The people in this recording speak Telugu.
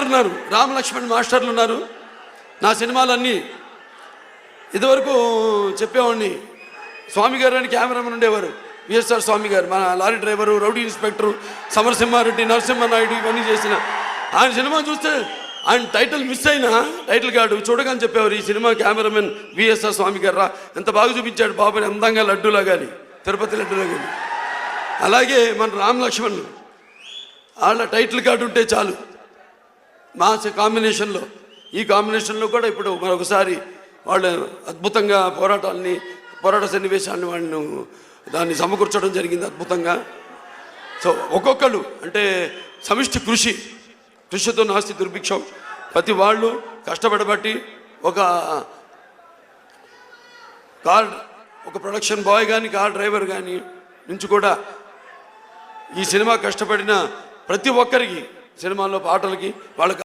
ఉన్నారు, రామ్ లక్ష్మణ్ మాస్టర్లు ఉన్నారు. నా సినిమాలన్నీ ఇదివరకు చెప్పేవాడిని. స్వామి గారు అని కెమెరామెన్ ఉండేవారు, విఎస్ఆర్ స్వామి గారు, మన lorry driver, rowdy inspector, Samarasimha Reddy, Narasimha Naidu ఇవన్నీ చేసిన ఆయన సినిమా చూస్తే ఆయన టైటిల్ మిస్ అయినా టైటిల్ కార్డు చూడగానే చెప్పేవారు, ఈ సినిమా కెమెరామెన్ విఎస్ఆర్ స్వామి గారు రా, ఎంత బాగా చూపించాడు బాబుని, అందంగా లడ్డూలా కానీ, తిరుపతి లడ్డూలా కానీ. అలాగే మన రామ్ లక్ష్మణ్ వాళ్ళ టైటిల్ కార్డు ఉంటే చాలు మా కాంబినేషన్లో. ఈ కాంబినేషన్లో కూడా ఇప్పుడు మరొకసారి వాళ్ళు అద్భుతంగా పోరాట సన్నివేశాన్ని వాళ్ళను దాన్ని సమకూర్చడం జరిగింది అద్భుతంగా. సో ఒక్కొక్కళ్ళు అంటే సమిష్టి కృషితో నాస్తి దుర్భిక్షం. ప్రతి వాళ్ళు కష్టపడబట్టి ఒక ప్రొడక్షన్ బాయ్ కానీ, కార్ డ్రైవర్ కానీ నుంచి కూడా ఈ సినిమా కష్టపడిన ప్రతి ఒక్కరికి, సినిమాలో పాటలకి వాళ్ళకి